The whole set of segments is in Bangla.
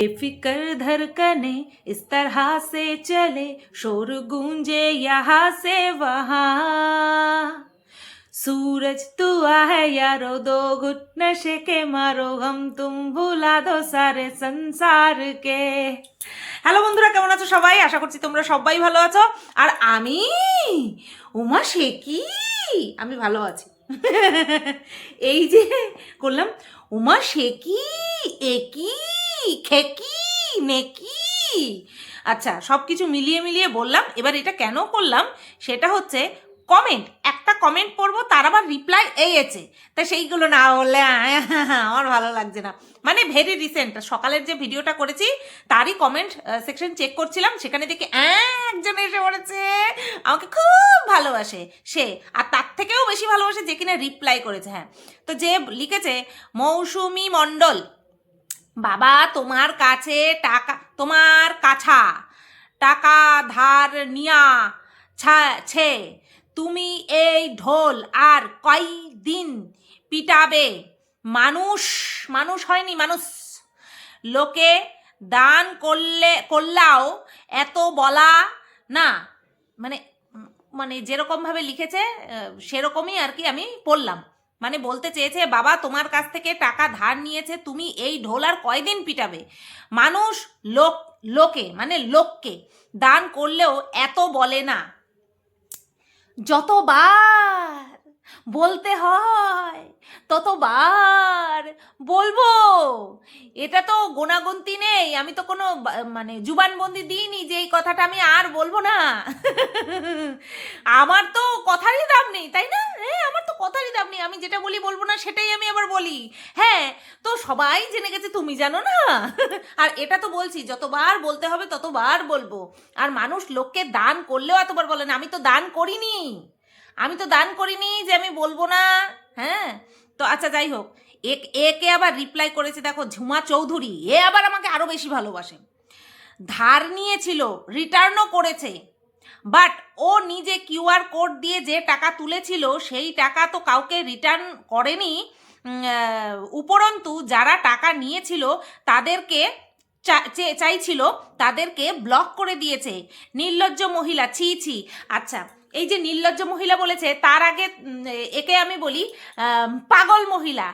बेफिक्र धड़कने इस तरह से चले, शोर गूंजे यहाँ से वहाँ। सूरज तू है यारो, दो घुट नशे के मारो, हम तुम भुला दो सारे संसार के। হ্যালো বন্ধুরা, কেমন আছো সবাই? আশা করছি তোমরা সবাই ভালো আছো। আর আমি উমা সে কি, আমি ভালো আছি। এই যে করলাম উমা সে কি, একি খেকি নেকি, আচ্ছা সব কিছু মিলিয়ে মিলিয়ে বললাম। এবার এটা কেন করলাম সেটা হচ্ছে কমেন্ট, একটা কমেন্ট পড়বো তার আবার রিপ্লাই এসেছে, তা সেইগুলো না বললে আমার ভালো লাগছে না। মানে ভেরি রিসেন্ট সকালের যে ভিডিওটা করেছি তারই কমেন্ট সেকশন চেক করছিলাম, সেখানে দেখি একজন এসে বলেছে আমাকে খুব ভালোবাসে সে, আর তার থেকেও বেশি ভালোবাসে যে কিনা রিপ্লাই করেছে। হ্যাঁ, তো যে লিখেছে মৌসুমী মণ্ডল, বাবা তোমার কাছে টাকা, তোমার কাছা টাকা ধার নিয়া ছে, তুমি এই ঢোল আর কয়দিন পিটাবে? মানুষ মানুষ হয়নি, মানুষ। লোকে দান করলেও এত বলা না, মানে মানে যেরকমভাবে লিখেছে সেরকমই আর কি আমি পড়লাম। মানে বলতে চেয়েছে বাবা তোমার কাছ থেকে টাকা ধার নিয়েছে, তুমি এই ঢোল আর কয়দিন পিটাবে? মানুষ লোকে মানে লোককে দান করলেও এত বলে না। যতবার বলতে হয় ততবার বলবো, এটা তো গোনাগুনতি নেই, আমি তো কোনো মানে জুবানবন্দি দিইনি যে এই কথাটা আমি আর বলবো না। আমার তো কথারই দাম নেই, তাই না? হ্যাঁ, আমার তো কথারই দাম নেই, আমি যেটা বলি বলবো না সেটাই আমি আবার বলি। হ্যাঁ, তো সবাই জেনে গেছে, তুমি জানো না। আর এটা তো বলছি যতবার বলতে হবে ততবার বলবো। আর মানুষ লোককে দান করলেও এতবার বলে না, আমি তো দান করিনি, আমি তো দান করিনি যে আমি বলবো না। হ্যাঁ, তো আচ্ছা যাই হোক, একে আবার রিপ্লাই করেছে দেখো ঝুমা চৌধুরী, এ আবার আমাকে আরো বেশি ভালোবাসে। ধার নিয়েছিল, রিটার্নও করেছে, বাট ও নিজে কিউআর কোড দিয়ে যে টাকা তুলেছিল সেই টাকা তো কাউকে রিটার্ন করেনি, উপরন্তু যারা টাকা নিয়েছিল তাদেরকে চাইছিল তাদেরকে ব্লক করে দিয়েছে। নির্লজ্জ মহিলা, ছি ছি। আচ্ছা, এই যে নির্লজ্জ মহিলা বলেছে তার আগে একে আমি বলি পাগল মহিলা।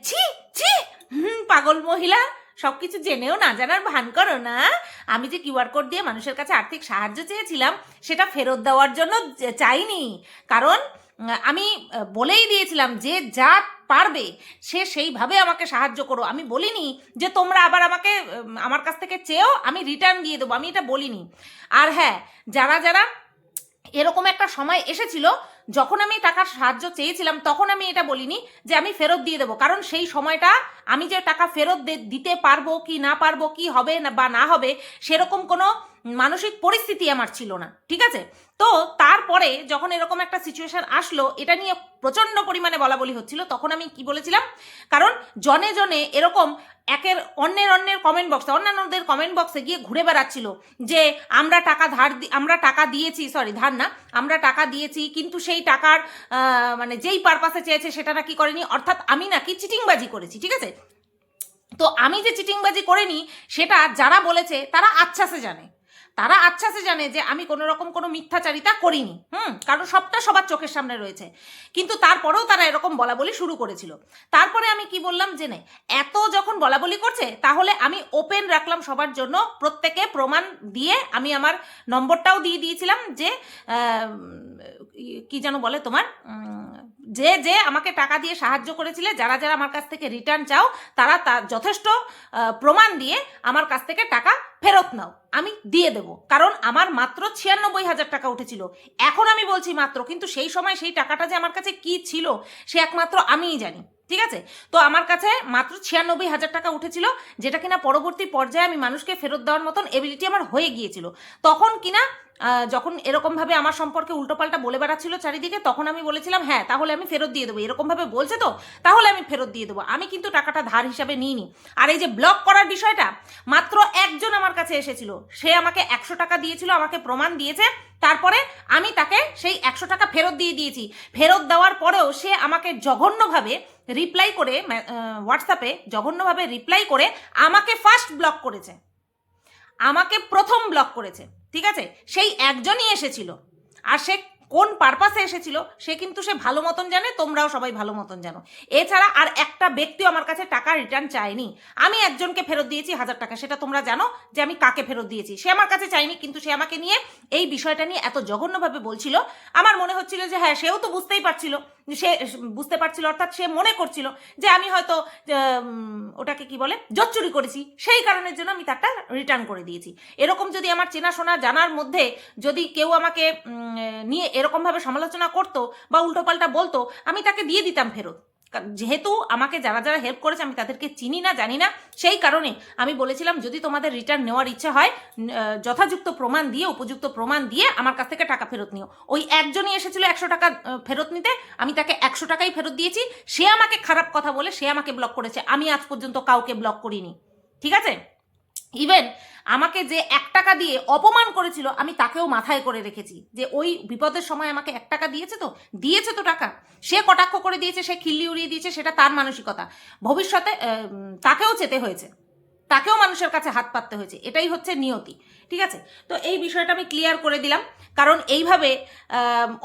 ছি ছি, পাগল মহিলা, সব কিছু জেনেও না জানার ভান করো না। আমি যে কিউআর কোড দিয়ে মানুষের কাছে আর্থিক সাহায্য চেয়েছিলাম সেটা ফেরত দেওয়ার জন্য চাইনি, কারণ আমি বলেই দিয়েছিলাম যে যা পারবে সে সেইভাবে আমাকে সাহায্য করো। আমি বলিনি যে তোমরা আবার আমাকে আমার কাছ থেকে চেয়েও আমি রিটার্ন দিয়ে দেবো, আমি এটা বলিনি। আর হ্যাঁ, যারা যারা এরকম একটা সময় এসেছিল যখন আমি টাকার সাহায্য চেয়েছিলাম তখন আমি এটা বলিনি যে আমি ফেরত দিয়ে দেবো, কারণ সেই সময়টা আমি যে টাকা ফেরত দিতে পারবো কি না পারবো, কি হবে না বা না হবে, সেরকম কোনো মানসিক পরিস্থিতি আমার ছিল না, ঠিক আছে? তো তারপরে যখন এরকম একটা সিচুয়েশন আসলো, এটা নিয়ে প্রচণ্ড পরিমাণে বলাবলি হচ্ছিল, তখন আমি কি বলেছিলাম, কারণ জনে জনে এরকম একের অন্যের কমেন্ট বক্সে, অন্যান্যদের কমেন্ট বক্সে গিয়ে ঘুরে বেড়াচ্ছিল যে আমরা টাকা দিয়েছি, সরি ধার না, আমরা টাকা দিয়েছি কিন্তু সেই টাকার মানে যেই পারপাসে চেয়েছে সেটা নাকি করেনি, অর্থাৎ আমি নাকি চিটিংবাজি করেছি, ঠিক আছে? তো আমি যে চিটিংবাজি করিনি সেটা যারা বলেছে তারা আচ্ছাসে জানে, তারা আচ্ছাসে জানে যে আমি কোনো রকম কোনো মিথ্যাচারিতা করিনি, কারণ সবটা সবার চোখের সামনে রয়েছে। কিন্তু তারপরেও তারা এরকম বলাবলি শুরু করেছিল। তারপরে আমি কি বললাম যে না, এত যখন বলাবলি করছে তাহলে আমি ওপেন রাখলাম সবার জন্য, প্রত্যেকে প্রমাণ দিয়ে আমি আমার নম্বরটাও দিয়ে দিয়েছিলাম যে কি যেন বলে তোমার, যে যে আমাকে টাকা দিয়ে সাহায্য করেছিলে, যারা যারা আমার কাছ থেকে রিটার্ন চাও তারা যথেষ্ট প্রমাণ দিয়ে আমার কাছ থেকে টাকা ফেরত নাও, আমি দিয়ে দেবো। কারণ আমার মাত্র 96,000 টাকা উঠেছিল, এখন আমি বলছি মাত্র, কিন্তু সেই সময় সেই টাকাটা যে আমার কাছে কি ছিল সে একমাত্র আমিই জানি, ঠিক আছে? তো আমার কাছে মাত্র 96,000 টাকা উঠেছিল, যেটা কিনা পরবর্তী পর্যায়ে আমি মানুষকে ফেরত দেওয়ার মতন এবিলিটি আমার হয়ে গিয়েছিল। তখন কিনা যখন এরকমভাবে আমার সম্পর্কে উল্টোপাল্টা বলে বেড়াচ্ছিল চারিদিকে, তখন আমি বলেছিলাম হ্যাঁ তাহলে আমি ফেরত দিয়ে দেবো, এরকমভাবে বলছে তো তাহলে আমি ফেরত দিয়ে দেবো, আমি কিন্তু টাকাটা ধার হিসাবে নিইনি। আর এই যে ব্লক করার বিষয়টা, মাত্র একজন আমার কাছে এসেছিল, সে আমাকে 100 টাকা দিয়েছিল, আমাকে প্রমাণ দিয়েছে, তারপরে আমি তাকে সেই 100 টাকা ফেরত দিয়ে দিয়েছি। ফেরত দেওয়ার পরেও সে আমাকে জঘন্যভাবে রিপ্লাই করে হোয়াটসঅ্যাপে জঘন্যভাবে রিপ্লাই করে আমাকে ফার্স্ট ব্লক করেছে, আমাকে প্রথম ব্লক করেছে, ঠিক আছে? সেই একজনই এসেছিল, আর সে কোন পারপাসে এসেছিল সে কিন্তু সে ভালো মতন জানে, তোমরাও সবাই ভালো মতন জানো। এছাড়া আর একটা ব্যক্তিও আমার কাছে টাকা রিটার্ন চায়নি। আমি একজনকে ফেরত দিয়েছি 1000 টাকা, সেটা তোমরা জানো যে আমি কাকে ফেরত দিয়েছি। সে আমার কাছে চাইনি, কিন্তু সে আমাকে নিয়ে এই বিষয়টা নিয়ে এত জঘন্যভাবে বলছিল, আমার মনে হচ্ছিল যে হ্যাঁ সেও তো বুঝতেই পারছিল, সে বুঝতে পারছিল অর্থাৎ সে মনে করছিল যে আমি হয়তো ওটাকে কি বলে জোচ্চুরি করেছি, সেই কারণের জন্য আমি তারটা রিটার্ন করে দিয়েছি। এরকম যদি আমার চেনাশোনা জানার মধ্যে যদি কেউ আমাকে নিয়ে এরকমভাবে সমালোচনা করতো বা উল্টোপাল্টা বলতো, আমি তাকে দিয়ে দিতাম ফেরত। যেহেতু আমাকে যারা যারা হেল্প করেছে আমি তাদেরকে চিনি না, জানি না, সেই কারণে আমি বলেছিলাম যদি তোমাদের রিটার্ন নেওয়ার ইচ্ছা হয় যথাযুক্ত প্রমাণ দিয়ে, উপযুক্ত প্রমাণ দিয়ে আমার কাছ থেকে টাকা ফেরত নিও। ওই একজনই এসেছিল 100 টাকা ফেরত নিতে, আমি তাকে 100 টাকাই ফেরত দিয়েছি। সে আমাকে খারাপ কথা বলে সে আমাকে ব্লক করেছে, আমি আজ পর্যন্ত কাউকে ব্লক করিনি, ঠিক আছে? ইভেন আমাকে যে 1 টাকা দিয়ে অপমান করেছিল আমি তাকেও মাথায় করে রেখেছি যে ওই বিপদের সময় আমাকে 1 টাকা দিয়েছে তো টাকা, সে কটাক্ষ করে দিয়েছে, সে খিল্লি উড়িয়ে দিয়েছে, সেটা তার মানসিকতা। ভবিষ্যতে তাকেও যেতে হয়েছে, তাকেও মানুষের কাছে হাত পাততে হয়েছে, এটাই হচ্ছে নিয়তি, ঠিক আছে? তো এই বিষয়টা আমি ক্লিয়ার করে দিলাম, কারণ এইভাবে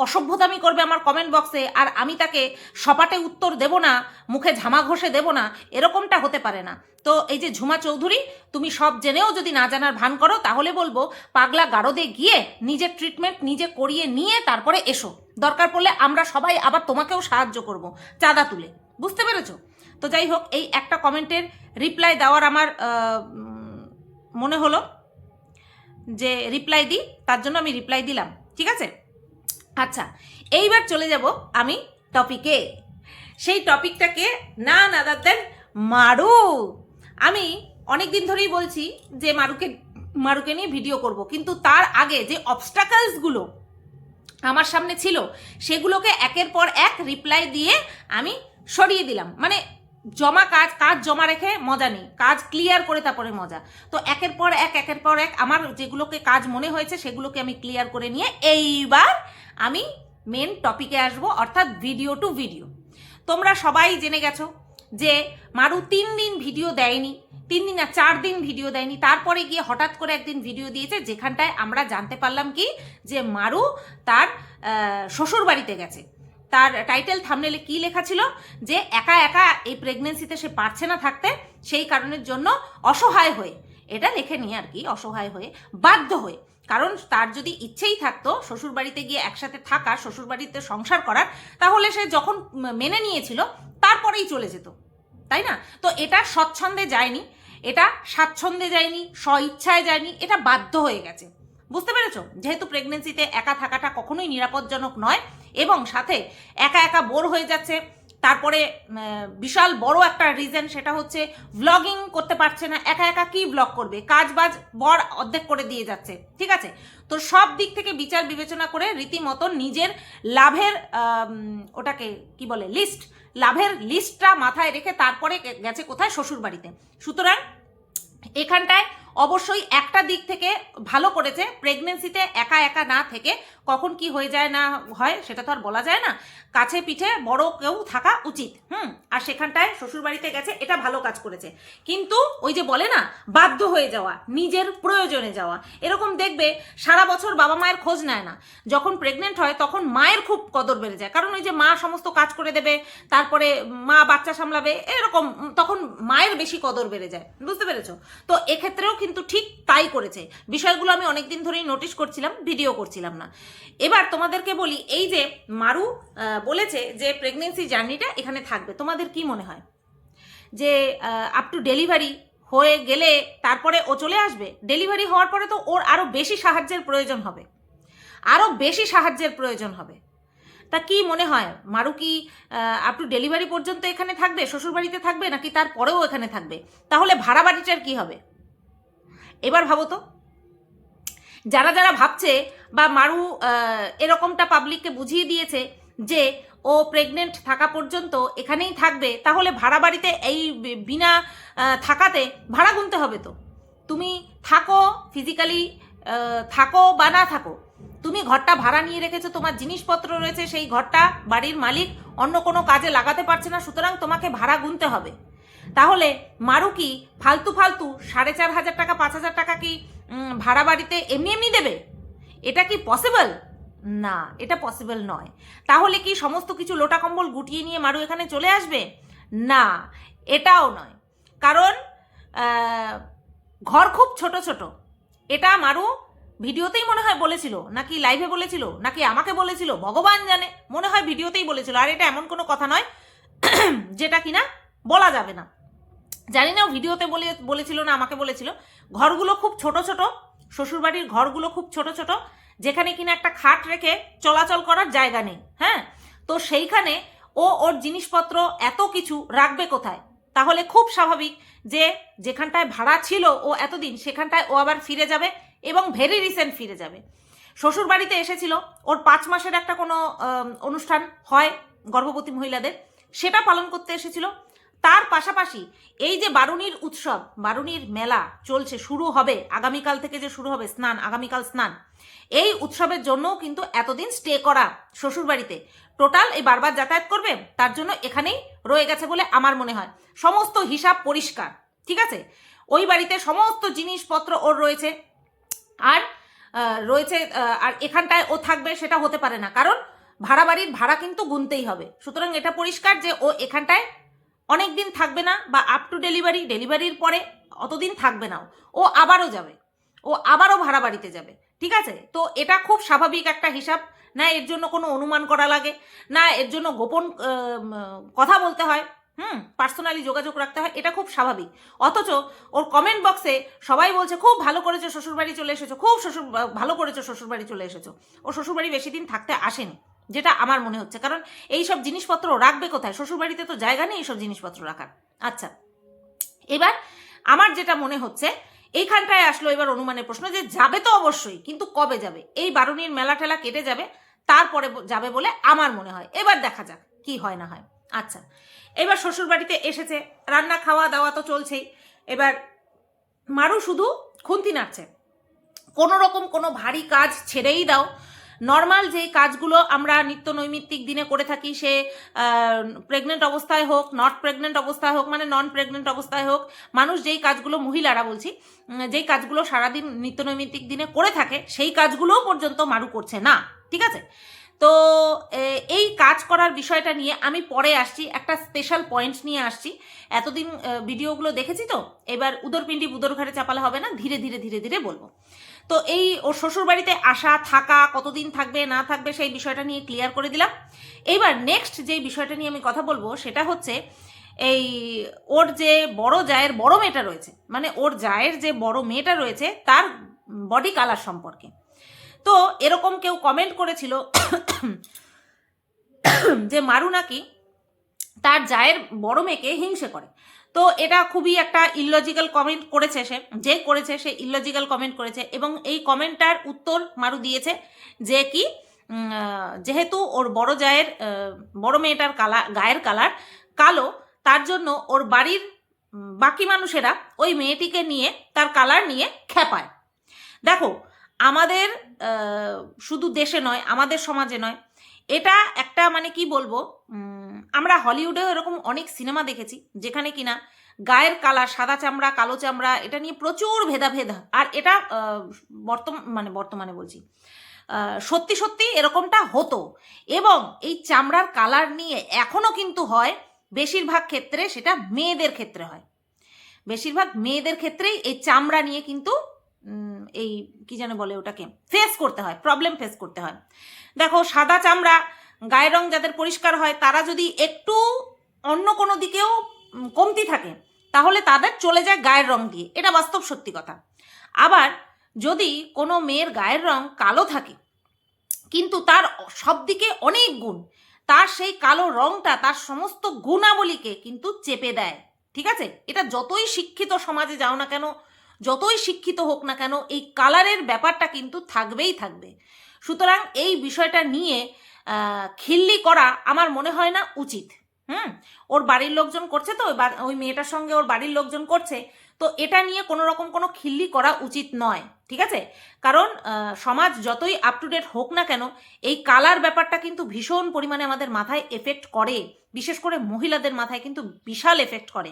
অসভ্যতামি করবে আমার কমেন্ট বক্সে আর আমি তাকে সপাটে উত্তর দেব না, মুখে ঝামা ঘষে দেব না, এরকমটা হতে পারে না। তো এই যে ঝুমা চৌধুরী, তুমি সব জেনেও যদি না জানার ভান করো তাহলে বলবো পাগলা গারদে গিয়ে নিজের ট্রিটমেন্ট নিজে করিয়ে নিয়ে তারপরে এসো, দরকার পড়লে আমরা সবাই আবার তোমাকেও সাহায্য করব চাঁদা তুলে, বুঝতে পেরেছো? তো যাই হোক, এই একটা কমেন্টের রিপ্লাই দেওয়ার আমার মনে হলো যে রিপ্লাই দিই, তার জন্য আমি রিপ্লাই দিলাম, ঠিক আছে? আচ্ছা, এইবার চলে যাব আমি টপিকে। সেই টপিকটাকে না আদার দেন মারু। আমি অনেক দিন ধরেই বলছি যে মারুকে নিয়ে ভিডিও করব, কিন্তু তার আগে যে অবস্টাকলসগুলো আমার সামনে ছিল সেগুলোকে একের পর এক রিপ্লাই দিয়ে আমি সরিয়ে দিলাম। মানে কাজ জমা রেখে মজা নেই, কাজ ক্লিয়ার করে তারপরে মজা। তো একের পর এক আমার যেগুলোকে কাজ মনে হয়েছে সেগুলোকে আমি ক্লিয়ার করে নিয়ে এইবার আমি মেন টপিকে আসবো, অর্থাৎ ভিডিও টু ভিডিও। তোমরা সবাই জেনে গেছো যে মারু 3 দিন ভিডিও দেয়নি, 3 দিন না 4 দিন ভিডিও দেয়নি, তারপরে গিয়ে হঠাৎ করে একদিন ভিডিও দিয়েছে যেখানটায় আমরা জানতে পারলাম কি যে মারু তার শ্বশুর বাড়িতে গেছে। তার টাইটেল থাম্বনেলে কি লেখা ছিল যে একা একা এই প্রেগনেন্সিতে সে পারছে না থাকতে, সেই কারণের জন্য অসহায় হয়ে, এটা লিখে নিয়ে আর কি, অসহায় হয়ে বাধ্য হয়ে, কারণ তার যদি ইচ্ছেই থাকতো শ্বশুরবাড়িতে গিয়ে একসাথে থাকা, শ্বশুরবাড়িতে সংসার করার, তাহলে সে যখন মেনে নিয়েছিল তারপরেই চলে যেত, তাই না? তো এটা স্বচ্ছন্দে যায়নি, এটা স্বাচ্ছন্দ্যে যায়নি, স্বইচ্ছায় যায়নি, এটা বাধ্য হয়ে গেছে, বুঝতে পেরেছো? যেহেতু প্রেগনেন্সিতে একা থাকাটা কখনোই নিরাপদজনক নয়, এবং সাথে একা একা বোর হয়ে যাচ্ছে, তারপরে বিশাল বড় একটা রিজন সেটা হচ্ছে ভ্লগিং করতে পারছে না, একা একা কি ব্লগ করবে, কাজ বাজ বর অর্ধেক করে দিয়ে যাচ্ছে, ঠিক আছে? তো সব দিক থেকে বিচার বিবেচনা করে রীতিমতো নিজের লাভের ওটাকে কি বলে লাভের লিস্টটা মাথায় রেখে তারপরে গেছে কোথায়, শ্বশুর বাড়িতে। সুতরাং এখানটায় অবশ্যই একটা দিক থেকে ভালো করেছে, প্রেগনেন্সিতে একা একা না থেকে কখন কি হয়ে যায় না হয় সেটা তো আর বলা যায় না, কাছে পিঠে বড় কেউ থাকা উচিত। আর সেখানটায় শ্বশুরবাড়িতে গেছে, এটা ভালো কাজ করেছে। কিন্তু ওই যে বলে না বাধ্য হয়ে যাওয়া, নিজের প্রয়োজনে যাওয়া, এরকম দেখবে সারা বছর বাবা মায়ের খোঁজ নেয় না, যখন প্রেগনেন্ট হয় তখন মায়ের খুব কদর বেড়ে যায়, কারণ ওই যে মা সমস্ত কাজ করে দেবে, তারপরে মা বাচ্চা সামলাবে, এরকম তখন মায়ের বেশি কদর বেড়ে যায়, বুঝতে পেরেছো? তো এক্ষেত্রেও কিন্তু ঠিক তাই করেছে। বিষয়গুলো আমি অনেকদিন ধরেই নোটিশ করছিলাম, ভিডিও করছিলাম না। এবার তোমাদেরকে বলি, এই যে মারু বলেছে যে প্রেগনেন্সি জার্নিটা এখানে থাকবে, তোমাদের কি মনে হয় যে আপ টু ডেলিভারি হয়ে গেলে তারপরে ও চলে আসবে? ডেলিভারি হওয়ার পরে তো ওর আরও বেশি সাহায্যের প্রয়োজন হবে, আরও বেশি সাহায্যের প্রয়োজন হবে। তা কি মনে হয়, মারু কি আপ টু ডেলিভারি পর্যন্ত এখানে থাকবে, শ্বশুরবাড়িতে থাকবে, নাকি তারপরেও এখানে থাকবে? তাহলে ভাড়া বাড়িটার কি হবে? এবার ভাবো তো, যারা যারা ভাবছে বা মারু এরকমটা পাবলিককে বুঝিয়ে দিয়েছে যে ও প্রেগনেন্ট থাকা পর্যন্ত এখানেই থাকবে, তাহলে ভাড়া বাড়িতে এই বিনা থাকাতে ভাড়া গুনতে হবে। তো তুমি থাকো, ফিজিক্যালি থাকো বা না থাকো, তুমি ঘরটা ভাড়া নিয়ে রেখেছো, তোমার জিনিসপত্র রয়েছে, সেই ঘরটা বাড়ির মালিক অন্য কোনো কাজে লাগাতে পারছে না, সুতরাং তোমাকে ভাড়া গুনতে হবে। তাহলে মারু কি ফালতু ফালতু 4,500 টাকা 5,000 টাকা কি ভাড়া বাড়িতে এমনি এমনি দেবে? এটা কি পসিবল? না, এটা পসিবল নয়। তাহলে কি সমস্ত কিছু লোটা কম্বল গুটিয়ে নিয়ে মারু এখানে চলে আসবে? না, এটাও নয়। কারণ ঘর খুব ছোট ছোট। এটা মারু ভিডিওতেই মনে হয় বলেছিল, নাকি লাইভে বলেছিল, নাকি আমাকে বলেছিল, ভগবান জানে। মনে হয় ভিডিওতেই বলেছিল। আর এটা এমন কোনো কথা নয় যেটা কিনা বলা যাবে না। জানি না ভিডিওতে বলেছিল না আমাকে বলেছিল। ঘরগুলো খুব ছোট ছোট, শ্বশুরবাড়ির ঘরগুলো খুব ছোট ছোট, যেখানে কিনা একটা খাট রেখে চলাচল করার জায়গা নেই। হ্যাঁ, তো সেইখানে ওর জিনিসপত্র এত কিছু রাখবে কোথায়? তাহলে খুব স্বাভাবিক যে যেখানটায় ভাড়া ছিল ও এতদিন, সেখানটায় ও আবার ফিরে যাবে, এবং ভেরি রিসেন্ট ফিরে যাবে। শ্বশুর বাড়িতে এসেছিল, ওর 5 মাসের একটা কোনো অনুষ্ঠান হয় গর্ভবতী মহিলাদের, সেটা পালন করতে এসেছিল। তার পাশাপাশি এই যে বারুণীর উৎসব, বারুণীর মেলা চলছে, শুরু হবে আগামীকাল থেকে, যে শুরু হবে স্নান, আগামীকাল স্নান, এই উৎসবের জন্যও কিন্তু এতদিন স্টে করা শ্বশুরবাড়িতে। টোটাল এই বারবার যাতায়াত করবে, তার জন্য এখানেই রয়ে গেছে বলে আমার মনে হয়। সমস্ত হিসাব পরিষ্কার, ঠিক আছে? ওই বাড়িতে সমস্ত জিনিসপত্র ওর রয়েছে, আর আর এখানটায় ও থাকবে সেটা হতে পারে না, কারণ ভাড়া বাড়ির ভাড়া কিন্তু গুনতেই হবে। সুতরাং এটা পরিষ্কার যে ও এখানটায় অনেক দিন থাকবে না, বা আপ টু ডেলিভারির পরে অতদিন থাকবে না। ও আবারও যাবে, ও আবারও ভাড়া বাড়িতে যাবে, ঠিক আছে? তো এটা খুব স্বাভাবিক একটা হিসাব। না এর জন্য কোনো অনুমান করা লাগে, না এর জন্য গোপন কথা বলতে হয়, পার্সোনালি যোগাযোগ রাখতে হয়, এটা খুব স্বাভাবিক। অথচ ওর কমেন্ট বক্সে সবাই বলছে খুব ভালো করেছো শ্বশুরবাড়ি চলে এসেছো, খুব ভালো করেছো শ্বশুরবাড়ি চলে এসেছো। ও শ্বশুরবাড়ি বেশি দিন থাকতে আসেনি, যেটা আমার মনে হচ্ছে। কারণ এইসব জিনিসপত্র রাখবে কোথায়? শ্বশুরবাড়িতে তো জায়গা নেই এইসব জিনিসপত্র রাখার। আচ্ছা, এবার আমার যেটা মনে হচ্ছে, এইখানটায় আসলো এবার অনুমানের প্রশ্ন, যে যাবে তো অবশ্যই, কিন্তু কবে যাবে? এই বারুণীর মেলা টেলা কেটে যাবে, তারপরে যাবে বলে আমার মনে হয়। এবার দেখা যাক কি হয় না হয়। আচ্ছা, এবার শ্বশুরবাড়িতে এসেছে, রান্না খাওয়া দাওয়া তো চলছেই। এবার মারু শুধু খুন্তি নাড়ছে। কোনো রকম কোনো ভারী কাজ ছেড়েই দাও। নর্মাল যেই কাজগুলো আমরা নিত্য নৈমিত্তিক দিনে করে থাকি, সে প্রেগনেন্ট অবস্থায় হোক, নট প্রেগনেন্ট অবস্থায় হোক, মানে নন প্রেগনেন্ট অবস্থায় হোক, মানুষ যেই কাজগুলো, মহিলারা বলছি, যেই কাজগুলো সারাদিন নিত্য নৈমিত্তিক দিনে করে থাকে, সেই কাজগুলোও পর্যন্ত মারু করছে না, ঠিক আছে? তো এই কাজ করার বিষয়টা নিয়ে আমি পরে আসছি, একটা স্পেশাল পয়েন্টস নিয়ে আসছি। এতদিন ভিডিওগুলো দেখেছি তো, এবার উদরপিণ্ডি বুদর ঘাড়ে চাপালে হবে না, ধীরে ধীরে ধীরে ধীরে বলবো। তো এই ওর শ্বশুরবাড়িতে আসা, থাকা, কতদিন থাকবে না থাকবে, সেই বিষয়টা নিয়ে ক্লিয়ার করে দিলাম। এইবার নেক্সট যেই বিষয়টা নিয়ে আমি কথা বলবো, সেটা হচ্ছে এই ওর যে বড় জায়ের বড় মেয়েটা রয়েছে, মানে ওর জায়ের যে বড় মেয়েটা রয়েছে, তার বডি কালার সম্পর্কে। তো এরকম কেউ কমেন্ট করেছিল যে মারু নাকি তার জায়ের বড় মেয়েকে হিংসে করে। তো এটা খুবই একটা ইললজিক্যাল কমেন্ট করেছে, যে করেছে সে ইললজিক্যাল কমেন্ট করেছে, এবং এই কমেন্টটার উত্তর মারু দিয়েছে যে কি, যেহেতু ওর বড় জায়ের বড় মেয়েটার গায়ের কালার কালো, তার জন্য ওর বাড়ির বাকি মানুষেরা ওই মেয়েটিকে নিয়ে, তার কালার নিয়ে খেপায়। দেখো, আমাদের শুধু দেশে নয়, আমাদের সমাজে নয়, এটা একটা মানে কি বলবো, আমরা হলিউডেও এরকম অনেক সিনেমা দেখেছি যেখানে কিনা গায়ের কালার, সাদা চামড়া কালো চামড়া, এটা নিয়ে প্রচুর ভেদাভেদ। আর এটা বর্তমানে বলছি, সত্যি সত্যি এরকমটা হতো। এবং এই চামড়ার কালার নিয়ে এখনো কিন্তু হয়, বেশিরভাগ ক্ষেত্রে সেটা মেয়েদের ক্ষেত্রে হয়। বেশিরভাগ মেয়েদের ক্ষেত্রেই এই চামড়া নিয়ে কিন্তু এই কি যেন বলে ওটাকে, ফেস করতে হয়, প্রবলেম ফেস করতে হয়। দেখো, সাদা চামড়া, গায়ের রং যাদের পরিষ্কার হয়, তারা যদি একটু অন্য কোনো দিকেও কমতি থাকে, তাহলে তাদের চলে যায় গায়ের রং দিয়ে, এটা বাস্তব সত্যি কথা। আবার যদি কোনো মেয়ের গায়ের রং কালো থাকে, কিন্তু তার সব দিকে অনেক গুণ, তার সেই কালো রংটা তার সমস্ত গুণাবলীকে কিন্তু চেপে দেয়, ঠিক আছে? এটা যতই শিক্ষিত সমাজে যাও না কেন, যতই শিক্ষিত হোক না কেন, এই কালারের ব্যাপারটা কিন্তু থাকবেই থাকবে। সুতরাং এই বিষয়টা নিয়ে খিল্লি করা আমার মনে হয় না উচিত। ওর বাড়ির লোকজন করছে, তো ওই মেয়েটার সঙ্গে ওর বাড়ির লোকজন করছে, তো এটা নিয়ে কোনো রকম কোনো খিল্লি করা উচিত নয়, ঠিক ঠিক আছে? কারণ সমাজ যতই আপ টু ডেট হোক না কেন, এই কালার ব্যাপারটা কিন্তু ভীষণ পরিমাণে আমাদের মাথায় এফেক্ট করে, বিশেষ করে মহিলাদের মাথায় কিন্তু বিশাল এফেক্ট করে।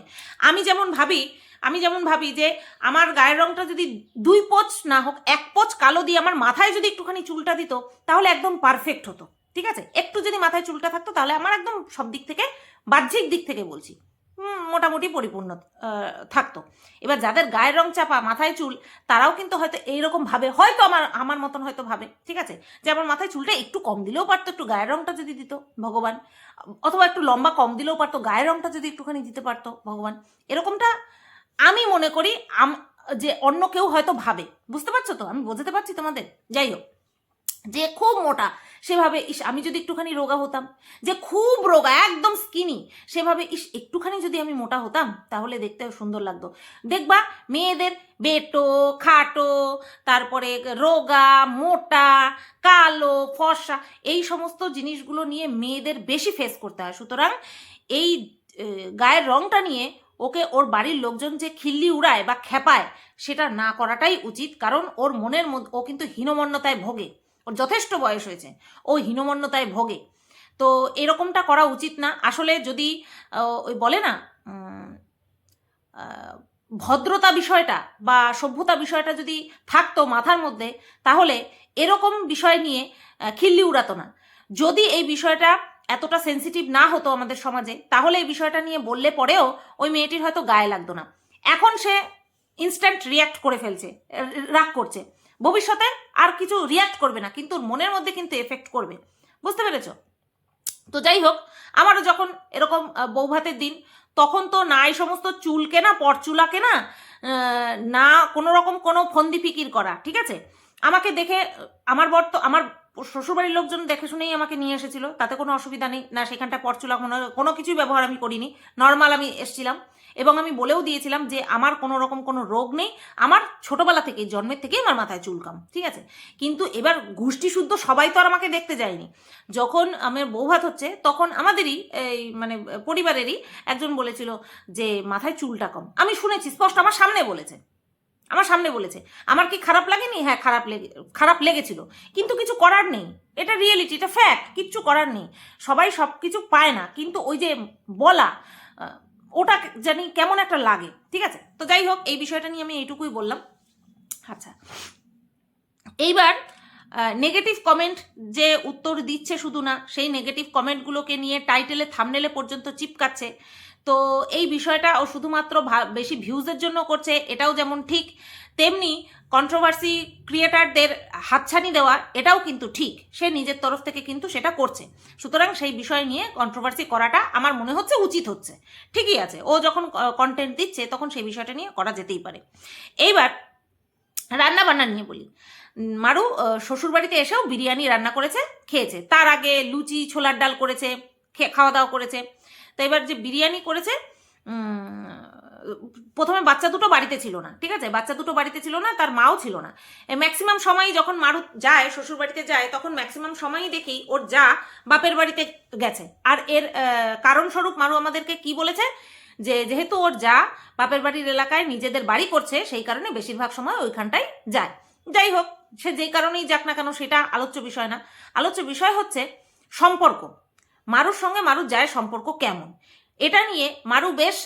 আমি যেমন ভাবি যে আমার গায়ের রংটা যদি 2 পোচ না হোক 1 পোচ কালো দিয়ে আমার মাথায় যদি একটুখানি চুলটা দিত তাহলে একদম পারফেক্ট হতো। ঠিক আছে? একটু যদি মাথায় চুলটা থাকতো তাহলে আমার একদম সব দিক থেকে, বাহ্যিক দিক থেকে বলছি, মোটামুটি পরিপূর্ণ থাকতো। এবার যাদের গায়ের রং চাপা, মাথায় চুল, তারাও কিন্তু হয়তো এইরকম ভাবে, হয়তো আমার মতন হয়তো ভাবে, ঠিক আছে, যে আমার মাথায় চুলটা একটু কম দিলেও পারতো, একটু গায়ের রংটা যদি দিত ভগবান, অথবা একটু লম্বা কম দিলেও পারতো, গায়ের রংটা যদি একটুখানি দিতে পারতো ভগবান, এরকমটা আমি মনে করি যে অন্য কেউ হয়তো ভাবে। বুঝতে পারছো তো? আমি বোঝাতে পারছি তোমাদের? যাই হোক, যে খুব মোটা সেভাবে আমি যদি একটুখানি রোগা হতাম, যে খুব রোগা একদম স্কিনি সেভাবে একটুখানি যদি আমি মোটা হতাম তাহলে দেখতে সুন্দর লাগতো। দেখবা মেয়েদের বেটো খাটো, তারপরে রোগা মোটা কালো ফর্সা, এই সমস্ত জিনিসগুলো নিয়ে মেয়েদের বেশি ফেস করতে হয়। সুতরাং এই গায়ের রংটা নিয়ে ওকে ওর বাড়ির লোকজন যে খিল্লি উড়ায় বা খেপায়, সেটা না করাটাই উচিত। কারণ ওর মনের মধ্যে ও কিন্তু হীনমন্যতায় ভোগে, ওর যথেষ্ট বয়স হয়েছে, ও হীনমন্যতায় ভোগে। তো এরকমটা করা উচিত না আসলে। যদি ওই বলে না ভদ্রতা বিষয়টা বা সভ্যতা বিষয়টা যদি থাকতো মাথার মধ্যে, তাহলে এরকম বিষয় নিয়ে খিল্লি উড়াতো না। যদি এই বিষয়টা এতটা সেন্সিটিভ না হতো আমাদের সমাজে, তাহলে এই বিষয়টা নিয়ে বললে পরেও ওই মেয়েটির হয়তো গায়ে লাগতো না। এখন সে ইনস্ট্যান্ট রিয়াক্ট করে ফেলছে, রাগ করছে, ভবিষ্যতে আর কিছু রিয়াক্ট করবে না, কিন্তু মনের মধ্যে কিন্তু এফেক্ট করবে। বুঝতে পেরেছ? তো যাই হোক, আমারও যখন এরকম বৌভাতের দিন, তখন তো না এই সমস্ত চুল কেনা, পরচুলা কেনা, না কোনো রকম কোনো ফন্দি ফিকির করা। ঠিক আছে? আমাকে দেখে আমার বর তো, আমার শ্বশুরবাড়ির লোকজন দেখে শুনেই আমাকে নিয়ে এসেছিল, তাতে কোনো অসুবিধা নেই, না সেখানটা পরচুলা কোনো কিছুই ব্যবহার আমি করিনি, নর্মাল আমি এসছিলাম। এবং আমি বলেও দিয়েছিলাম যে আমার কোনো রকম কোনো রোগ নেই, আমার ছোটবেলা থেকেই, জন্মের থেকেই আমার মাথায় চুলকাম। ঠিক আছে? কিন্তু এবার গোষ্ঠী শুদ্ধ সবাই তো আর আমাকে দেখতে যায়নি। যখন আমার বৌভাত হচ্ছে তখন আমাদেরই এই মানে পরিবারেরই একজন বলেছিল যে মাথায় চুলটা কম। আমি শুনেছি স্পষ্ট, আমার সামনে বলেছে, আমার কি খারাপ লাগেনি? হ্যাঁ, খারাপ লেগেছিল, কিন্তু কিছু করার নেই। এটা রিয়েলিটি, এটা ফ্যাক্ট, কিচ্ছু করার নেই। সবাই সব কিছু পায় না, কিন্তু ওই যে বলা, ওটা জানি কেমন একটা লাগে। ঠিক আছে? তো যাই হোক, এই বিষয়টা নিয়ে আমি এইটুকুই বললাম। আচ্ছা, এইবার নেগেটিভ কমেন্ট যে উত্তর দিচ্ছে শুধু না, সেই নেগেটিভ কমেন্টগুলোকে নিয়ে টাইটেলে থাম্বনেলে পর্যন্ত চিপকাচ্ছে। তো এই বিষয়টা ও শুধুমাত্র বেশি ভিউজের জন্য করছে, এটাও যেমন ঠিক, তেমনি কন্ট্রোভার্সি ক্রিয়েটারদের হাতছানি দেওয়া এটাও কিন্তু ঠিক। সে নিজের তরফ থেকে কিন্তু সেটা করছে। সুতরাং সেই বিষয় নিয়ে কন্ট্রোভার্সি করাটা আমার মনে হচ্ছে উচিত হচ্ছে। ঠিকই আছে, ও যখন কন্টেন্ট দিচ্ছে তখন সেই বিষয়টা নিয়ে করা যেতেই পারে। এইবার রান্না বান্না নিয়ে বলি। মারু শ্বশুরবাড়িতে এসেও বিরিয়ানি রান্না করেছে, খেয়েছে। তার আগে লুচি ছোলার ডাল করেছে, খাওয়া দাওয়া করেছে। তো এবার যে বিরিয়ানি করেছে, প্রথমে বাচ্চা দুটো বাড়িতে ছিল না। ঠিক আছে? বাচ্চা দুটো বাড়িতে ছিল না, তার মাও ছিল না। ম্যাক্সিমাম সময়ই যখন মারু যায় শ্বশুর বাড়িতে যায়, তখন ম্যাক্সিমাম সময়ই দেখি ওর যা বাপের বাড়িতে গেছে। আর এর কারণস্বরূপ মারু আমাদেরকে কি বলেছে, যে যেহেতু ওর যা বাপের বাড়ির এলাকায় নিজেদের বাড়ি করছে, সেই কারণে বেশিরভাগ সময় ওইখানটায় যায়। যাই হোক, সে যেই কারণেই যাক না কেন সেটা আলোচ্য বিষয় না। আলোচ্য বিষয় হচ্ছে সম্পর্ক, মারুর সঙ্গে মারুর জায়ের সম্পর্ক কেমন। এটা নিয়ে মারু বেশ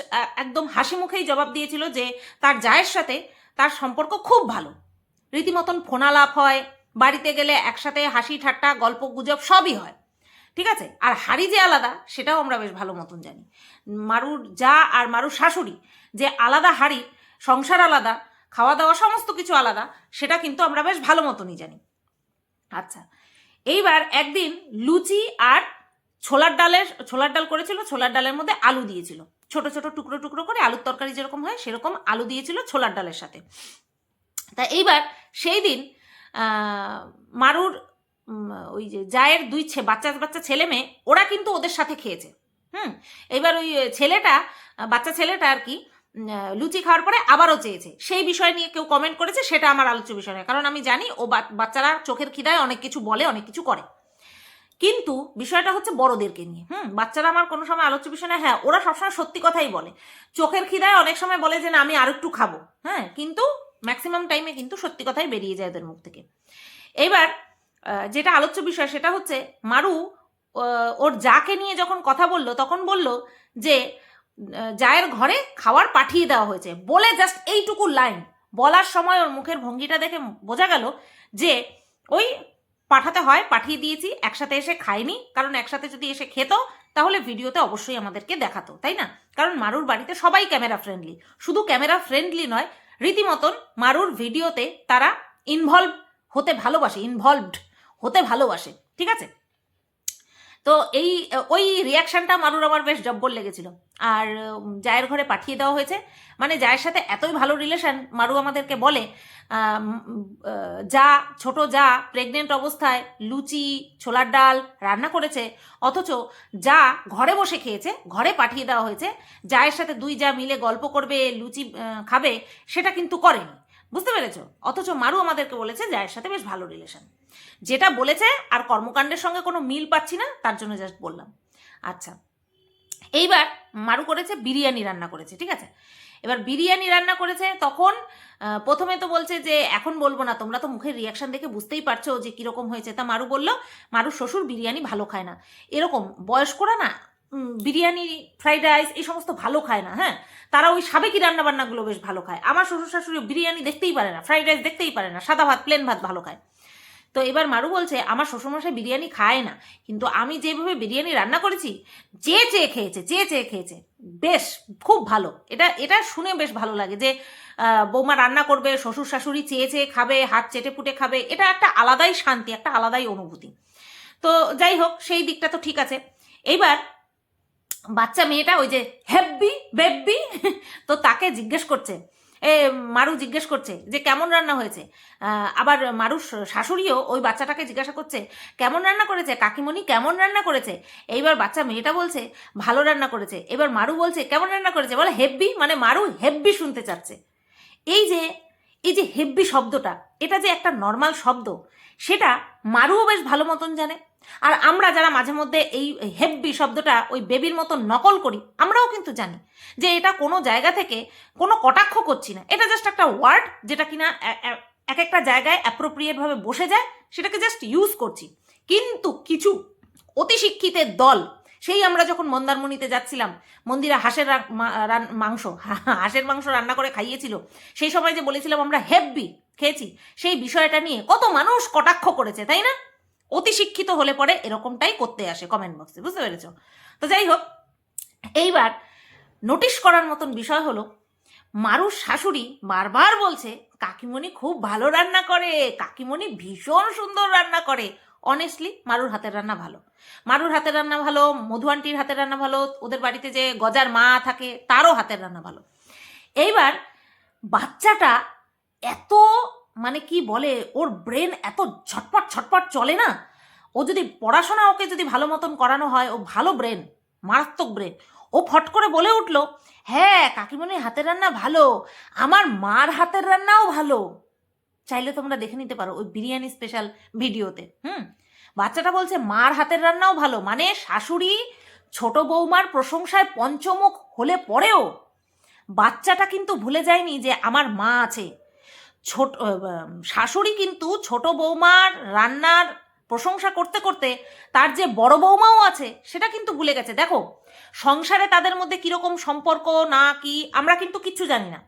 একদম হাসি মুখেই জবাব দিয়েছিল যে তার জায়ের সাথে তার সম্পর্ক খুব ভালো, রীতিমতন ফোনালাপ হয়, বাড়িতে গেলে একসাথে হাসি ঠাট্টা গল্প গুজব সবই হয়। ঠিক আছে? আর হাড়ি যে আলাদা সেটাও আমরা বেশ ভালো মতন জানি। মারুর যা আর মারুর শাশুড়ি যে আলাদা হাড়ি, সংসার আলাদা, খাওয়া দাওয়া সমস্ত কিছু আলাদা, সেটা কিন্তু আমরা বেশ ভালো মতনই জানি। আচ্ছা, এইবার একদিন লুচি আর ছোলার ডাল করেছিল, ছোলার ডালের মধ্যে আলু দিয়েছিল, ছোট ছোট টুকরো টুকরো করে, আলুর তরকারি যেরকম হয় সেরকম আলু দিয়েছিল ছোলার ডালের সাথে। তা এইবার সেই দিন মারুর ওই যে জায়ের দুই বাচ্চা ছেলে মেয়ে, ওরা কিন্তু ওদের সাথে খেয়েছে। এইবার ওই বাচ্চা ছেলেটা আর কি লুচি খাওয়ার পরে আবারও চেয়েছে। সেই বিষয় নিয়ে কেউ কমেন্ট করেছে, সেটা আমার আলোচ্য বিষয় নয়, কারণ আমি জানি ও বাচ্চারা চোখের খিদায় অনেক কিছু বলে, অনেক কিছু করে। কিন্তু বিষয়টা হচ্ছে বড়দেরকে নিয়ে। বাচ্চারা আমার কোনো সময় আলোচ্য বিষয় না। হ্যাঁ, ওরা সবসময় সত্যি কথাই বলে, চোখের খিদায় অনেক সময় বলে যে না আমি আর একটু খাবো। হ্যাঁ, কিন্তু ম্যাক্সিমাম টাইমে কিন্তু সত্যি কথাই বেরিয়ে যায় ওদের মুখ থেকে। এইবার যেটা আলোচ্য বিষয় সেটা হচ্ছে মারু ওর যাকে নিয়ে যখন কথা বলল তখন বলল যে জায়ের ঘরে খাবার পাঠিয়ে দেওয়া হয়েছে, বলে জাস্ট এইটুকু লাইন বলার সময় ওর মুখের ভঙ্গিটা দেখে বোঝা গেল যে ওই পাঠাতে হয়, পাঠিয়ে দিয়েছি, একসাথে এসে খায়নি, কারণ একসাথে যদি এসে খেত তাহলে ভিডিওতে অবশ্যই আমাদেরকে দেখাতো, তাই না? কারণ মারুর বাড়িতে সবাই ক্যামেরা ফ্রেন্ডলি, শুধু ক্যামেরা ফ্রেন্ডলি নয়, রীতিমতন মারুর ভিডিওতে তারা ইনভলভড হতে ভালোবাসে, ঠিক আছে? তো ওই রিয়াকশনটা মারুর আমার বেশ জব্বর লেগেছিল। আর জায়ের ঘরে পাঠিয়ে দেওয়া হয়েছে মানে জায়ের সাথে এতই ভালো রিলেশন, মারু আমাদেরকে বলে ছোট যা প্রেগনেন্ট অবস্থায় লুচি ছোলার ডাল রান্না করেছে, অথচ যা ঘরে বসে খেয়েছে, ঘরে পাঠিয়ে দেওয়া হয়েছে, জায়ের সাথে দুই যা মিলে গল্প করবে, লুচি খাবে, সেটা কিন্তু করেনি, বুঝতে পেরেছ? অথচ মারু আমাদেরকে বলেছে জায়ের সাথে বেশ ভালো রিলেশন। যেটা বলেছে আর কর্মকাণ্ডের সঙ্গে কোনো মিল পাচ্ছি না, তার জন্য জাস্ট বললাম। আচ্ছা, এইবার মারু করেছে বিরিয়ানি রান্না করেছে, ঠিক আছে? এবার বিরিয়ানি রান্না করেছে, তখন প্রথমে তো বলছে যে এখন বলবো না, তোমরা তো মুখের রিয়াকশন দেখে বুঝতেই পারছো যে কীরকম হয়েছে। তা মারু বলল মারুর শ্বশুর বিরিয়ানি ভালো খায় না, এরকম বয়স্করা না বিরিয়ানি ফ্রাইড রাইস এই সমস্ত ভালো খায় না, হ্যাঁ, তারা ওই সাবেকি রান্নাবান্নাগুলো বেশ ভালো খায়। আমার শ্বশুর শাশুড়ি বিরিয়ানি দেখতেই পারে না, ফ্রাইড রাইস দেখতেই পারে না, সাদা ভাত প্লেন ভাত ভালো খায়। তো এবার মারু বলছে আমার শ্বশুরমশাই বিরিয়ানি খায় না, কিন্তু আমি যেভাবে বিরিয়ানি রান্না করেছি চেয়ে খেয়েছে, বেশ খুব ভালো। এটা শুনে বেশ ভালো লাগে যে বৌমা রান্না করবে, শ্বশুর শাশুড়ি চেয়ে খাবে, হাত চেটে পুটে খাবে, এটা একটা আলাদাই শান্তি, একটা আলাদাই অনুভূতি। তো যাই হোক, সেই দিকটা তো ঠিক আছে। এইবার বাচ্চা মেয়েটা ওই যে হেব্বি বেব্বি, তো তাকে জিজ্ঞেস করছে, মারু জিজ্ঞেস করছে যে কেমন রান্না হয়েছে। আবার মারুর শাশুড়িও ওই বাচ্চাটাকে জিজ্ঞাসা করছে কেমন রান্না করেছে কাকিমণি, কেমন রান্না করেছে। এইবার বাচ্চা মেয়েটা বলছে ভালো রান্না করেছে। এবার মারু বলছে কেমন রান্না করেছে, বলে হেব্বি, মানে মারু হেব্বি শুনতে চাচ্ছে। এই যে হেব্বি শব্দটা, এটা যে একটা নর্মাল শব্দ, সেটা মারুও বেশ ভালো মতন জানে। আর আমরা যারা মাঝে মধ্যে এই হেব্বি শব্দটা ওই বেবির মতন নকল করি, আমরাও কিন্তু জানি যে এটা কোনো জায়গা থেকে কোনো কটাক্ষ করছি না, এটা জাস্ট একটা ওয়ার্ড যেটা কিনা এক একটা জায়গায় অ্যাপ্রোপ্রিয়েটভাবে বসে যায়, সেটাকে জাস্ট ইউজ করছি। কিন্তু কিছু অতি শিক্ষিতের দল, সেই আমরা যখন মন্দারমণিতে যাচ্ছিলাম, মন্দিরা হাঁসের মাংস রান্না করে খাইয়েছিল, সেই সময় যে বলেছিলাম আমরা হেব্বি খেয়েছি, সেই বিষয়টা নিয়ে কত মানুষ কটাক্ষ করেছে, তাই না? অতি শিক্ষিত হলে পরে এরকমটাই করতে আসে কমেন্ট বক্সে, বুঝতে পেরেছ? তো যাই হোক, এইবার নোটিশ করার মতন বিষয় হলো মারুর শাশুড়ি বারবার বলছে কাকিমণি খুব ভালো রান্না করে, কাকিমণি ভীষণ সুন্দর রান্না করে। অনেস্টলি মারুর হাতের রান্না ভালো, মারুর হাতের রান্না ভালো, মধু আন্টির হাতের রান্না ভালো, ওদের বাড়িতে যে গজার মা থাকে তারও হাতের রান্না ভালো। এইবার বাচ্চাটা এত মানে কি বলে, ওর ব্রেন এত ছটপট চলে না। ও যদি পড়াশোনা ওকে যদি ভালো মতন করানো হয়, ও ভালো ব্রেন, মারাত্মক ব্রেন, ও ফট করে বলে উঠলো হ্যাঁ কাকিমণির হাতের রান্না ভালো, আমার মার হাতের রান্নাও ভালো। চাইলে তোমরা দেখে নিতে পারো ওই বিরিয়ানি স্পেশাল ভিডিওতে। বাচ্চাটা বলছে মার হাতের রান্নাও ভালো, মানে শাশুড়ি ছোট বৌমার প্রশংসায় পঞ্চমুখ হলে পরেও বাচ্চাটা কিন্তু ভুলে যায়নি যে আমার মা আছে। শাশুড়ি কিন্তু ছোট বৌমার রান্নার প্রশংসা করতে করতে তার যে বড় বৌমাও আছে সেটা কিন্তু ভুলে গেছে। দেখো সংসারে তাদের মধ্যে কিরকম সম্পর্ক না কি আমরা কিন্তু কিচ্ছু জানি না,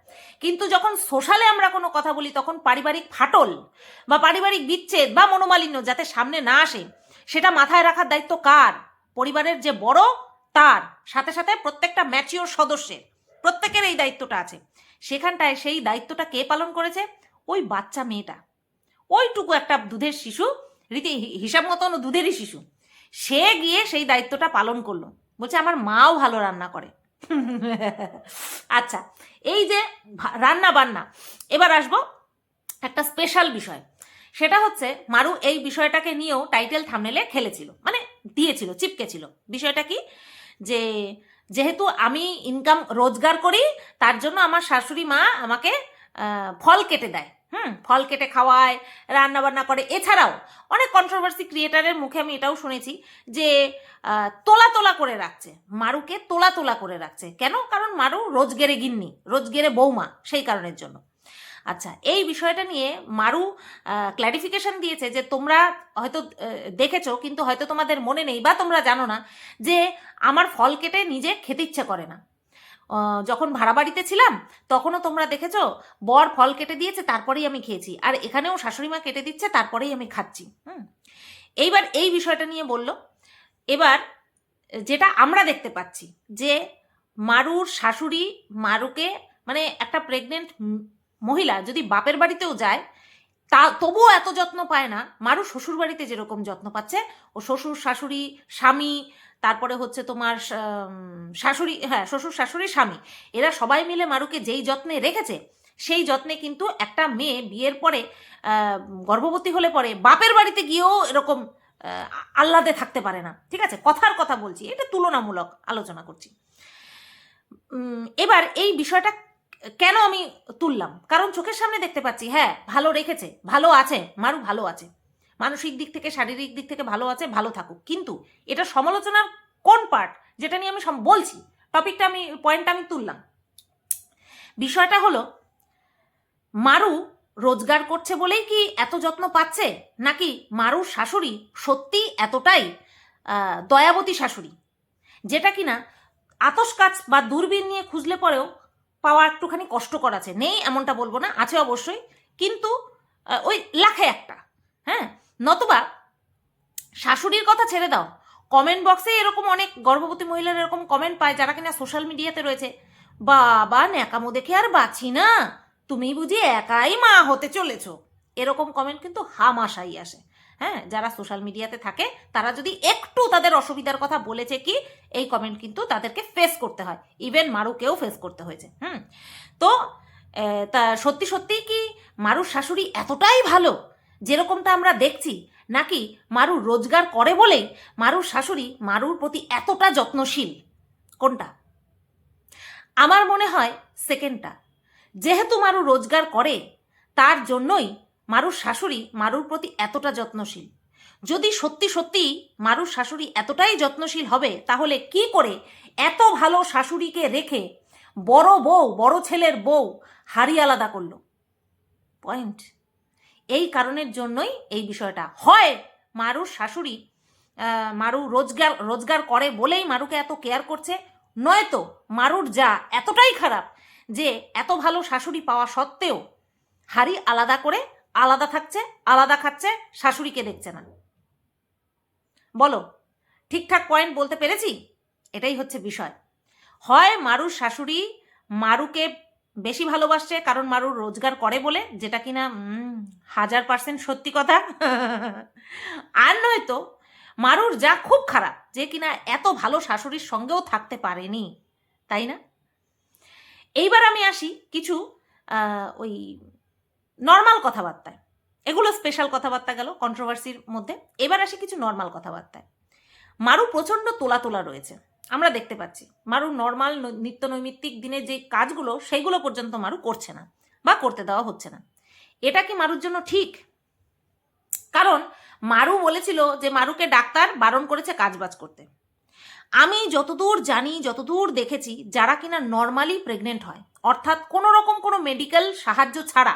কিন্তু যখন সোশ্যালে আমরা কোনো কথা বলি তখন পারিবারিক ফাটল বা পারিবারিক বিচ্ছেদ বা মনোমালিন্য যাতে সামনে না আসে, সেটা মাথায় রাখার দায়িত্ব কার? পরিবারের যে বড় তার, সাথে সাথে প্রত্যেকটা ম্যাচিওর সদস্যের, প্রত্যেকের এই দায়িত্বটা আছে। সেখানটায় সেই দায়িত্বটা কে পালন করেছে? ওই বাচ্চা মেয়েটা, ওইটুকু একটা দুধের শিশু, রীতি হিসাব মতন দুধেরই শিশু, সে গিয়ে সেই দায়িত্বটা পালন করলো, বলছে আমার মাও ভালো রান্না করে। আচ্ছা, এই যে রান্না বান্না, এবার আসবো একটা স্পেশাল বিষয়, সেটা হচ্ছে মারু এই বিষয়টাকে নিয়েও টাইটেল থাম্বনেলে খেলেছিল, মানে দিয়েছিল, চিপকেছিল। বিষয়টা কি, যে যেহেতু আমি ইনকাম রোজগার করি তার জন্য আমার শাশুড়ি মা আমাকে ফল কেটে দেয়, ফল কেটে খাওয়ায়, রান্না বান্না করে। এছাড়াও অনেক কন্ট্রোভার্সি ক্রিয়েটারের মুখে আমি এটাও শুনেছি যে তোলা করে রাখছে, মারুকে তোলা করে রাখছে। কেন? কারণ মারু রোজগেরে গিন্নি, রোজগেরে বৌমা, সেই কারণের জন্য। আচ্ছা, এই বিষয়টা নিয়ে মারু ক্ল্যারিফিকেশন দিয়েছে যে তোমরা হয়তো দেখেছো, কিন্তু হয়তো তোমাদের মনে নেই বা তোমরা জানো না যে আমার ফল কেটে নিজে খেতে ইচ্ছে করে না। যখন ভাড়া বাড়িতে ছিলাম তখনও তোমরা দেখেছো বর ফল কেটে দিয়েছে, তারপরেই আমি খেয়েছি, আর এখানেও শাশুড়ি মা কেটে দিচ্ছে, তারপরেই আমি খাচ্ছি। এইবার এই বিষয়টা নিয়ে বলল। এবার যেটা আমরা দেখতে পাচ্ছি যে মারুর শাশুড়ি মারুকে, মানে একটা প্রেগনেন্ট মহিলা যদি বাপের বাড়িতেও যায় তা তবুও এত যত্ন পায় না মারু শ্বশুর বাড়িতে যেরকম যত্ন পাচ্ছে। ও শ্বশুর শাশুড়ি স্বামী, তারপরে হচ্ছে তোমার শাশুড়ি, হ্যাঁ শ্বশুর শাশুড়ি স্বামী, এরা সবাই মিলে মারুকে যেই যত্নে রেখেছে সেই যত্নে কিন্তু একটা মেয়ে বিয়ের পরে গর্ভবতী হলে পরে বাপের বাড়িতে গিয়েও এরকম আহ্লাদে থাকতে পারে না। ঠিক আছে, কথার কথা বলছি, এটা তুলনামূলক আলোচনা করছি। এবার এই বিষয়টা কেন আমি তুললাম, কারণ চোখের সামনে দেখতে পাচ্ছি হ্যাঁ ভালো রেখেছে, ভালো আছে, মারু ভালো আছে, মানসিক দিক থেকে শারীরিক দিক থেকে ভালো আছে, ভালো থাকুক। কিন্তু এটা সমালোচনার কোন পার্ট যেটা নিয়ে আমি বলছি, টপিকটা আমি পয়েন্টটা আমি তুললাম। বিষয়টা হলো মারু রোজগার করছে বলেই কি এত যত্ন পাচ্ছে, নাকি মারুর শাশুড়ি সত্যি এতটাই দয়াবতী শাশুড়ি যেটা কিনা আতস কাচ বা দূরবীন নিয়ে খুঁজলে পরেও পাওয়া একটুখানি কষ্টকর আছে? নেই এমনটা বলবো না, আছে অবশ্যই, কিন্তু ওই লাখে একটা। হ্যাঁ, নতুবা শাশুড়ির কথা ছেড়ে দাও, কমেন্ট বক্সে এরকম অনেক গর্ভবতী মহিলার এরকম কমেন্ট পায় যারা কিনা সোশ্যাল মিডিয়াতে রয়েছে, বাবা ন্যাকামো দেখে আর বাঁচি না, তুমি বুঝি একাই মা হতে চলেছো, এরকম কমেন্ট কিন্তু হামাশাই আসে। হ্যাঁ, যারা সোশ্যাল মিডিয়াতে থাকে তারা যদি একটু তাদের অসুবিধার কথা বলেছে কি, এই কমেন্ট কিন্তু তাদেরকে ফেস করতে হয়, ইভেন মারুকেও ফেস করতে হয়েছে। তো তা সত্যি সত্যিই কি মারুর শাশুড়ি এতটাই ভালো যেরকমটা আমরা দেখছি, নাকি মারু রোজগার করে বলেই মারুর শাশুড়ি মারুর প্রতি এতটা যত্নশীল? কোনটা? আমার মনে হয় সেকেন্ডটা। যেহেতু মারু রোজগার করে তার জন্যই মারুর শাশুড়ি মারুর প্রতি এতটা যত্নশীল। যদি সত্যি সত্যি মারুর শাশুড়ি এতটাই যত্নশীল হবে, তাহলে কি করে এত ভালো শাশুড়িকে রেখে বড় বউ, বড় ছেলের বউ হাড়ি আলাদা করলো? পয়েন্ট। এই কারণের জন্যই এই বিষয়টা হয় মারুর শাশুড়ি মারু রোজগার করে বলেই মারুকে এত কেয়ার করছে, নয়তো মারুর যা এতটাই খারাপ যে এত ভালো শাশুড়ি পাওয়া সত্ত্বেও হাড়ি আলাদা করে আলাদা থাকছে, আলাদা খাচ্ছে, শাশুড়িকে দেখছে না। বলো, ঠিকঠাক পয়েন্ট বলতে পেরেছি? এটাই হচ্ছে বিষয়। হয় মারুর শাশুড়ি মারুকে বেশি ভালোবাসছে কারণ মারুর রোজগার করে বলে, যেটা কিনা 1000% সত্যি কথা, আর নয়তো মারুর যা খুব খারাপ যে কিনা এত ভালো শাশুড়ির সঙ্গেও থাকতে পারেনি, তাই না? এইবার আমি আসি কিছু ওই নর্মাল কথাবার্তায়, এগুলো স্পেশাল কথাবার্তা গেল কন্ট্রোভার্সির মধ্যে। এবার আসি কিছু নর্মাল কথাবার্তায়। মারু প্রচণ্ড তোলা তোলা রয়েছে, আমরা দেখতে পাচ্ছি। মারু নর্মাল নিত্য নৈমিত্তিক দিনের যে কাজগুলো সেইগুলো পর্যন্ত মারু করছে না বা করতে দেওয়া হচ্ছে না। এটা কি মারুর জন্য ঠিক? কারণ মারু বলেছিল যে মারুকে ডাক্তার বারণ করেছে কাজবাজ করতে। আমি যতদূর জানি, যতদূর দেখেছি, যারা কিনা নর্মালি প্রেগনেন্ট হয়, অর্থাৎ কোনো রকম কোনো মেডিকেল সাহায্য ছাড়া,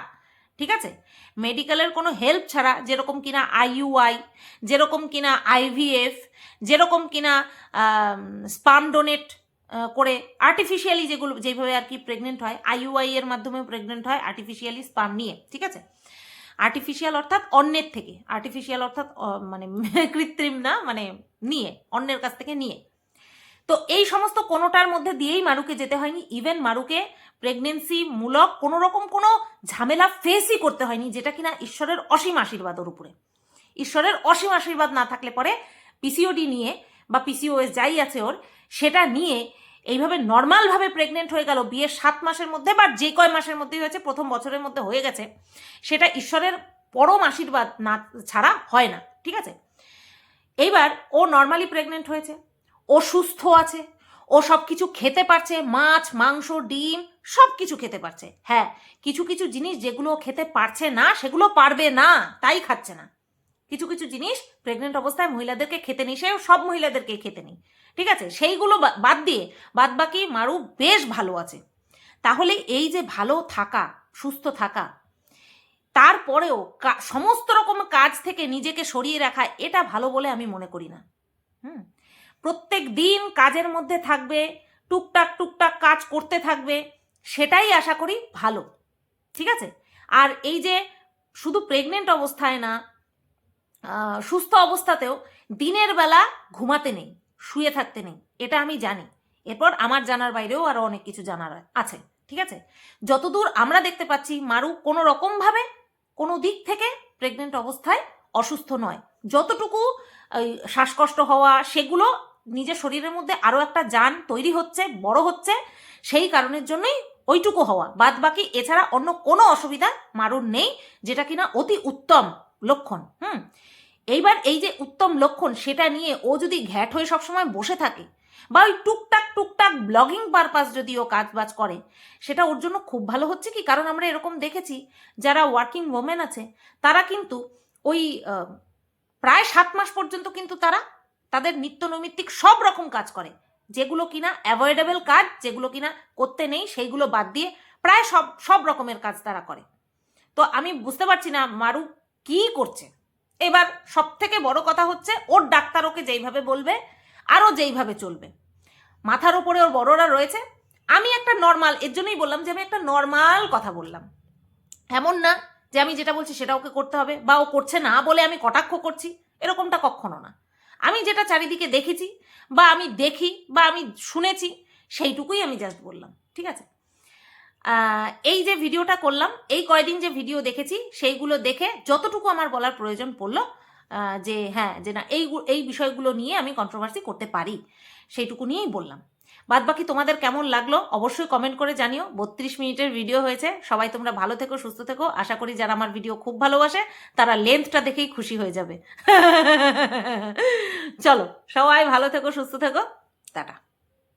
ঠিক আছে, মেডিকেলের কোনো হেল্প ছাড়া, যেরকম কিনা আইইউআই, যেরকম কিনা আইভিএফ, যেরকম কিনা স্পার্ম ডোনেট করে আর্টিফিশিয়ালি যেভাবে আর কি প্রেগনেন্ট হয়, আইইউআই এর মাধ্যমেও প্রেগনেন্ট হয় আর্টিফিশিয়ালি স্পার্ম নিয়ে, ঠিক আছে। আর্টিফিশিয়াল অর্থাৎ অন্যের থেকে, আর্টিফিশিয়াল অর্থাৎ মানে কৃত্রিম না, মানে নিয়ে, অন্যের কাছ থেকে নিয়ে। তো এই সমস্ত কোনোটার মধ্যে দিয়েই মারুকে যেতে হয়নি। ইভেন মারুকে প্রেগনেন্সি মূলক কোনো রকম কোনো ঝামেলা ফেসই করতে হয়নি, যেটা কিনা ঈশ্বরের অসীম আশীর্বাদ ওর উপরে। ঈশ্বরের অসীম আশীর্বাদ না থাকলে পরে পিসিওডি নিয়ে বা পিসিওএস যাই আছে ওর, সেটা নিয়ে এইভাবে নর্মালভাবে প্রেগনেন্ট হয়ে গেল বিয়ের 7 মাসের মধ্যে, বা যে কয় মাসের মধ্যেই হয়েছে, প্রথম বছরের মধ্যে হয়ে গেছে, সেটা ঈশ্বরের পরম আশীর্বাদ না ছাড়া হয় না, ঠিক আছে। এইবার ও নর্মালি প্রেগনেন্ট হয়েছে, ও সুস্থ আছে, ও সব কিছু খেতে পারছে, মাছ মাংস ডিম সব কিছু খেতে পারছে। হ্যাঁ, কিছু কিছু জিনিস যেগুলো খেতে পারছে না সেগুলো পারবে না, তাই খাচ্ছে না। কিছু কিছু জিনিস প্রেগনেন্ট অবস্থায় মহিলাদেরকে খেতে নেই, সেও সব মহিলাদেরকে খেতে নেই, ঠিক আছে। সেইগুলো বাদ দিয়ে বাদ বাকি মারু বেশ ভালো আছে। তাহলে এই যে ভালো থাকা, সুস্থ থাকা, তারপরেও সমস্ত রকম কাজ থেকে নিজেকে সরিয়ে রাখা, এটা ভালো বলে আমি মনে করি না। প্রত্যেক দিন কাজের মধ্যে থাকবে, টুকটাক টুকটাক কাজ করতে থাকবে, সেটাই আশা করি ভালো। ঠিক আছে? আর এই যে শুধু প্রেগনেন্ট অবস্থায় না, সুস্থ অবস্থাতেও দিনের বেলা ঘুমাতে নেই, শুয়ে থাকতে নেই, এটা আমি জানি। এরপর আমার জানার বাইরেও আরও অনেক কিছু জানার আছে। ঠিক আছে? যতদূর আমরা দেখতে পাচ্ছি মারু কোনো রকমভাবে কোনো দিক থেকে প্রেগনেন্ট অবস্থায় অসুস্থ নয়। যতটুকু শ্বাসকষ্ট হওয়া, সেগুলো নিজের শরীরের মধ্যে আরও একটা জান তৈরি হচ্ছে, বড় হচ্ছে, সেই কারণের জন্যই ওইটুকু হওয়া, বাদ বাকি এছাড়া অন্য কোনো অসুবিধা মারুর নেই, যেটা কিনা অতি উত্তম লক্ষণ। এইবার এই যে উত্তম লক্ষণ, সেটা নিয়ে ও যদি ঘ্যাট হয়ে সবসময় বসে থাকে, বা ওই টুকটাক টুকটাক ব্লগিং পারপাস যদি ও কাজবাজ করে, সেটা ওর জন্য খুব ভালো হচ্ছে কি, কারণ আমরা এরকম দেখেছি যারা ওয়ার্কিং ওমেন আছে, তারা কিন্তু ওই প্রায় 7 মাস পর্যন্ত কিন্তু তারা তাদের নিত্য নৈমিত্তিক সব রকম কাজ করে, যেগুলো কিনা অ্যাভয়েডেবল কাজ, যেগুলো কিনা করতে নেই, সেইগুলো বাদ দিয়ে প্রায় সব রকমের কাজ তারা করে। তো আমি বুঝতে পারছি না মারু কি করছে। এবার সব থেকে বড় কথা হচ্ছে, ওর ডাক্তার ওকে যেইভাবে বলবে আরও যেইভাবে চলবে। মাথার ওপরে ওর বড়রা রয়েছে। আমি একটা নর্মাল, এর জন্যই বললাম যে আমি একটা নর্মাল কথা বললাম, এমন না যে আমি যেটা বলছি সেটা ওকে করতে হবে, বা ও করছে না বলে আমি কটাক্ষ করছি, এরকমটা কখনো না। আমি যেটা চারিদিকে দেখেছি, বা আমি দেখি, বা আমি শুনেছি, সেইটুকুই আমি জাস্ট বললাম। ঠিক আছে? এই যে ভিডিওটা করলাম, এই কয়দিন যে ভিডিও দেখেছি, সেইগুলো দেখে যতটুকু আমার বলার প্রয়োজন পড়লো, যে হ্যাঁ, যে না, এই বিষয়গুলো নিয়ে আমি কন্ট্রোভার্সি করতে পারি, সেইটুকু নিয়েই বললাম। বাদ বাকি তোমাদের কেমন লাগলো অবশ্যই কমেন্ট করে জানিও। 32 মিনিটের ভিডিও হয়েছে। সবাই তোমরা ভালো থেকো, সুস্থ থেকো। আশা করি যারা আমার ভিডিও খুব ভালোবাসে তারা লেন্থটা দেখেই খুশি হয়ে যাবে। চলো, সবাই ভালো থেকো, সুস্থ থেকো, টাটা।